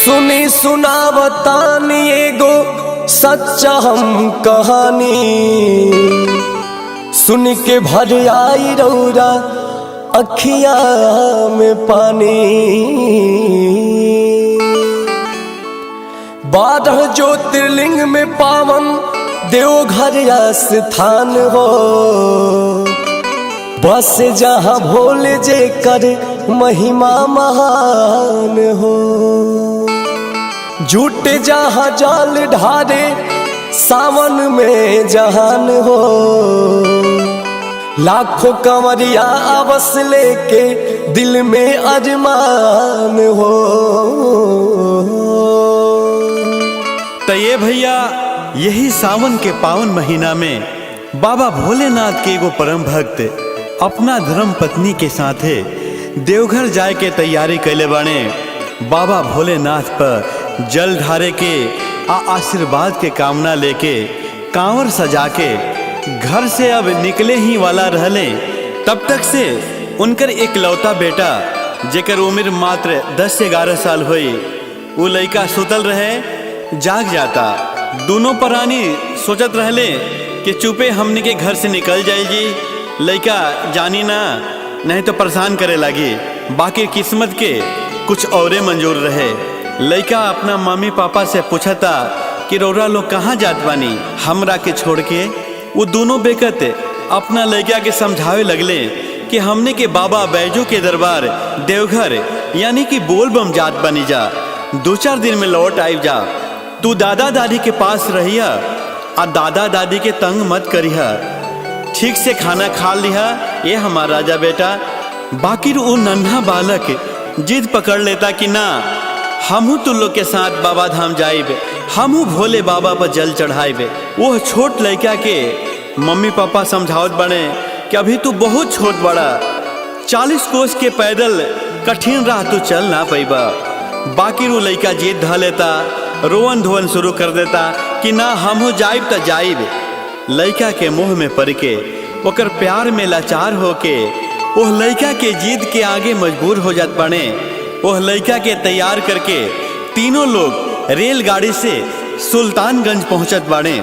सुनी सुनावतानी एगो सच्चा हम कहानी, सुन के भर आई रौरा अखिया में पानी। 12 ज्योतिर्लिंग में पावन देवघर स्थान हो, बस जहाँ भोले जे कर महिमा महान हो। झूठे जहाँ जाल ढारे सावन में जहान हो, लाखों कंवरिया आवस लेके दिल में अरमान हो। तो ये भैया यही सावन के पावन महीना में बाबा भोलेनाथ के एगो परम भक्त अपना धर्म पत्नी के साथे देवघर जाए के तैयारी कैले बाने। बाबा भोलेनाथ पर जल ढारे के आशीर्वाद के कामना लेके कांवर सजा के घर से अब निकले ही वाला रहले। तब तक से उनकर एकलौता बेटा जेकर उम्र मात्र 10 से 11 साल हुई, वो लड़का सुतल रहे जाग जाता। दोनों प्राणी सोचत रहले कि चुपे हमने के घर से निकल जाएगी, लड़का जानी ना नहीं तो परेशान करे लगी। बाकी किस्मत के कुछ औरे मंजूर रहे। लड़का अपना मम्मी पापा से पूछता कि रौरा लोग कहाँ जात बानी हमरा के छोड़ के। वो दोनों बेकत अपना लड़का के समझावे लगले कि हमने के बाबा बैजू के दरबार देवघर यानी कि बोल बम जात बनी जा, 2-4 दिन में लौट आई जा। तू दादा दादी के पास रहिया और दादा दादी के तंग मत करिया, ठीक से खाना खा लिया ये हमारा राजा बेटा। बाकी वो नन्हा बालक जिद पकड़ लेता कि ना हमहू तू लोग के साथ बाबा धाम जाइबे, हमहू भोले बाबा पर जल चढ़ाइबे। वो छोट लड़का के मम्मी पापा समझावत बने कि अभी तू बहुत छोट बड़ा, 40 कोस के पैदल कठिन राह तू चल ना पैबा। बाकी वो लड़का जिद ध लेता, रोवन धोवन शुरू कर देता कि ना हमहू जाइब त जाइब। लड़का के मुंह में पड़ के ओकर प्यार में लाचार होके ओह लड़का के जिद के आगे मजबूर हो जात बने। ओह लड़का के तैयार करके तीनों लोग रेलगाड़ी से सुल्तानगंज पहुंचत बाड़े।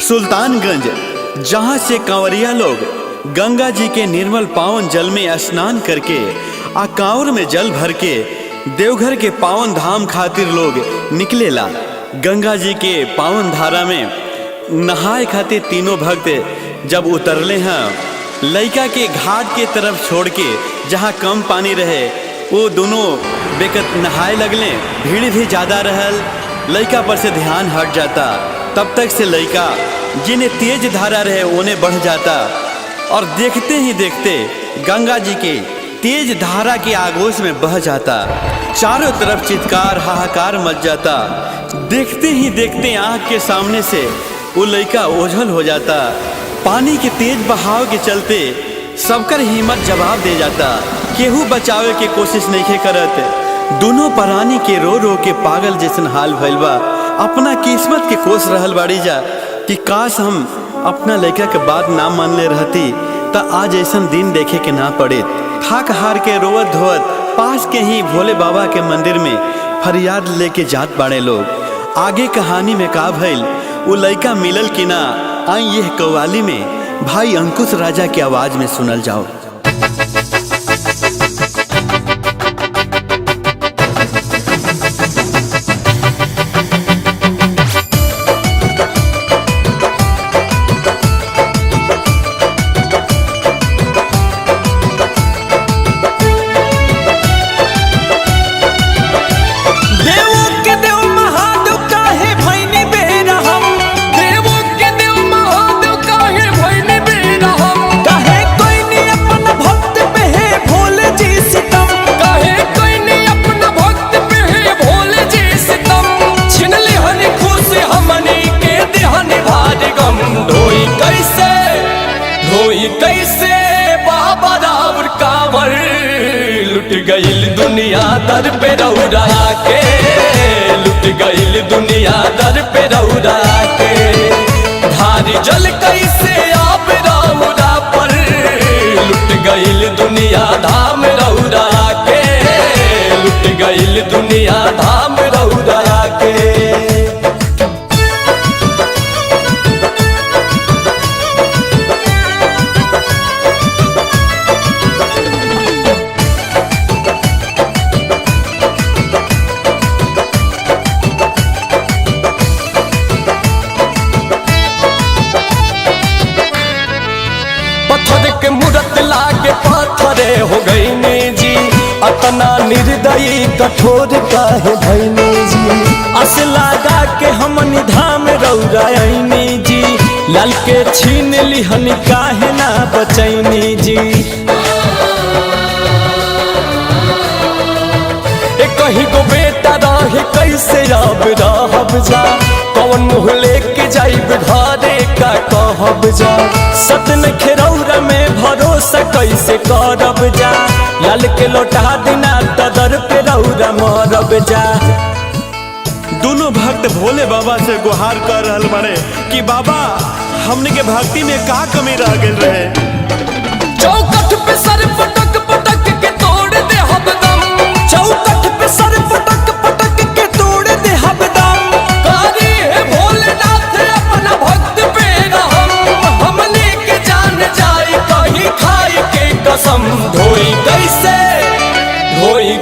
सुल्तानगंज जहां से कंवरिया लोग गंगा जी के निर्मल पावन जल में स्नान करके आ कांवर में जल भर के देवघर के पावन धाम खातिर लोग निकलेला। गंगा जी के पावन धारा में नहाए खातिर तीनों भक्त जब उतरले हैं, लड़का के घाट के तरफ छोड़ के जहाँ कम पानी रहे वो दोनों बेकत नहाए लगले। भीड़ भी ज़्यादा रहल, लड़का पर से ध्यान हट जाता। तब तक से लड़का जिन्हें तेज धारा रहे उन्हें बढ़ जाता और देखते ही देखते गंगा जी के तेज धारा के आगोश में बह जाता। चारों तरफ चित्कार हाहाकार मच जाता। देखते ही देखते आँख के सामने से वो लड़का ओझल हो जाता। पानी के तेज बहाव के चलते सबकर हिम्मत जवाब दे जाता, केहू बचावे के कोशिश नहीं करत। दोनों प्राणी के रो रो के पागल जैसन हाल भइल बा। अपना किस्मत के कोस रहल बाड़ी जा कि काश हम अपना लड़का के बात ना मान ले रहती तो आज ऐसा दिन देखे के ना पड़े। थाक हार के रोवत धोवत पास के ही भोले बाबा के मंदिर में फरियाद लेके जात बाड़े लोग। आगे कहानी में का भइल वो लड़का मिलल कि ना, आई यह कव्वाली में भाई अंकुश राजा की आवाज में सुनल जाओ। कैसे बाबा रावर कांवर लुट गईल दुनिया दर पे रौरा के, लुट गईल दुनिया दर पे रौरा के। धारी जल कैसे आप रौरा पर लुट गईल दुनिया धाम रौरा के, लुट गईल दुनिया धाम रौरा। के मूरत लागे पत्थरे हो गईनी जी, अतना निर्दयी कठोर काहे भईनी जी। अस लगा के हमनी धाम रौरायनी जी, लाल के छीन लिहनी काहे ना बचैनी जी। कहीं को बेटा रहे कैसे अब रहब जा, कौन मुँह लेके जाइब घरे का कहब जा। सतन खेरौरा में भरोसा कैसे करब जा, लाल के लौटा देना तदर पे रौरा मरब जा। दोनों भक्त भोले बाबा से गुहार कर रहल बड़े कि बाबा हमने के भक्ति में का कमी रह गई रहे। चौकठ पे सर पटक पटक के तोड़ दे हबदम, चौकठ पे सर पटक पटक के तोड़ दे हबदम। कारी है भोलेनाथ अपना भक्त पे रहम, हमने के जान जाए कहीं खाए के कसम। धोई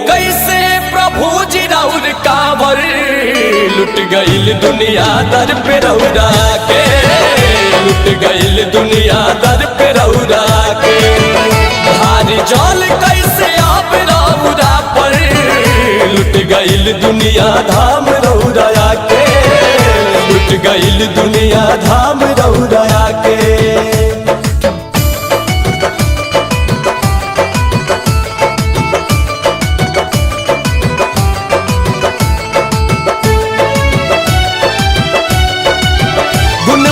कैसे प्रभु जी राउर कांवर, लुट गईल दुनिया दर पे रौरा के, लुट गईल दुनिया दर पे रौरा के। भारी जल कैसे आप रौरा पर, लुट गईल दुनिया धाम रौरा के, लुट गईल दुनिया धाम रौरा के।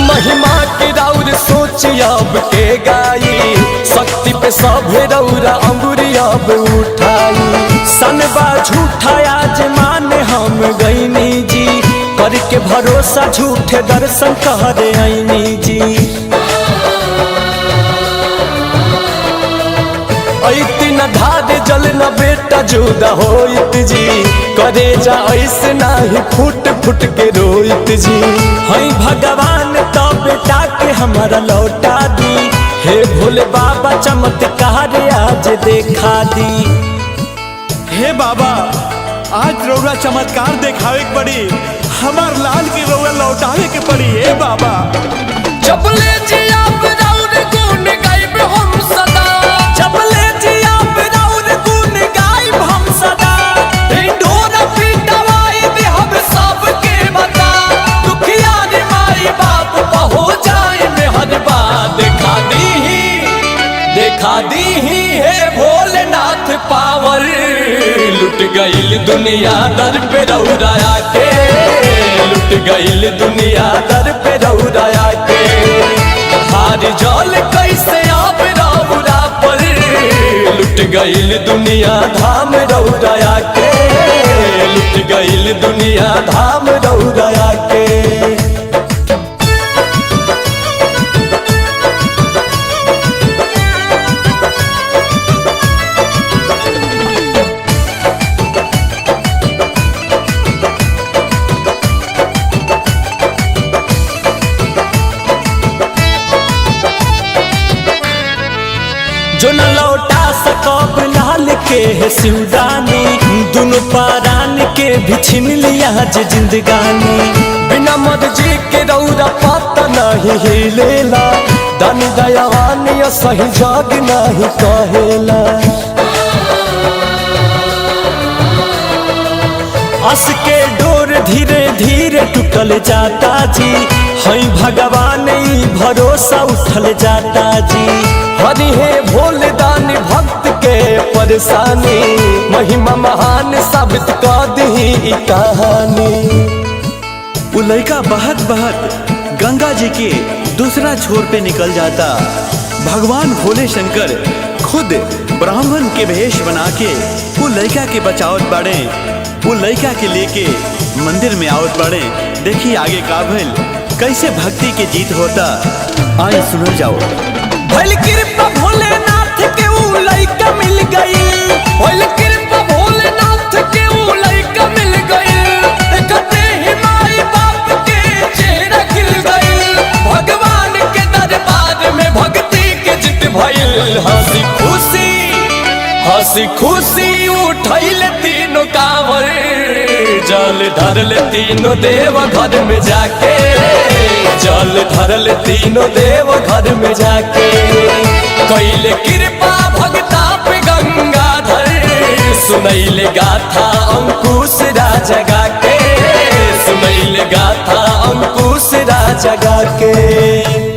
महिमा के राउर सोच अब के गाई, शक्ति पे सभे रौरा अंगुरी अब उठाई। सनबा झूठा आज माने हम गईनी जी, करके भरोसा झूठे दर्शन करे आईनी जी। ऐती न धारे जल न बेटा जुदा होइत जी, करे जा ऐसे नाही फुट फुट के रोइत जी। हई भगवान तो बेटा के हमारा लौटा दी, हे भोले बाबा चमत्कार आज देखा दी। हे बाबा आज रौरा चमत्कार देखावे के पड़ी, हमार लाल की रौरा लौटावे के पड़ी। हे बाबा चपले जी आप रौर गुण गाइब हम सदा, चपले जी आप रौर गुण गाइब हम सदा। ढोरा पिटवाई दे हम सबके बता, दुखिया रे माई बाप हो जाए मेहरबा। देखा दी है भोलेनाथ पावर, लुट गईल दुनिया दर पे रौरा के, लुट गईल दुनिया दर पे रौरा के। हार जल कैसे आप रौरा पर, लुट गईल दुनिया धाम रौरा के, लुट गईल दुनिया धाम रौरा के। जो न लौटा सकब लाल के है शिवदानी, दोनों पारान के भी छीन लिया जे जिंदगानी। बिना मर्जी के रौरा पता नहीं हिलेला, दानी दयावान सही जग नहीं कहेला। अस के डोर धीरे धीरे टूटल जाता जी, हई भगवान भरोसा उठल जाता जी। हरि हे भोले दानी भक्त के परेशानी, महिमा महान साबित कर दी कहानी। वो लड़का बहत बहत गंगा जी के दूसरा छोर पे निकल जाता। भगवान भोले शंकर खुद ब्राह्मण के भेष बना के वो लड़का के बचावत बाड़े, वो लड़का के लेके मंदिर में आवत बाड़े। देखिए आगे का भइल, कैसे भक्ति के जीत होता, आए सुनो जाओ। भइल कृपा भोलेनाथ के ऊ लइका मिल गई, भइल कृपा भोलेनाथ के ऊ लइका मिल गई। देखते ही माई बाप के चेहरा खिल गई, भगवान के दरबार में भक्ति के जित भइल। हंसी खुशी उठैल तीनों कांवर, जल धरल तीनों देव घर में जाके, जल धरल तीनों देव घर में जाके कैले कृपा भगता पे गंगाधर सुनैले गाथा अंकुश राजा गा के सुनैले गाथा अंकुश राजा गा के।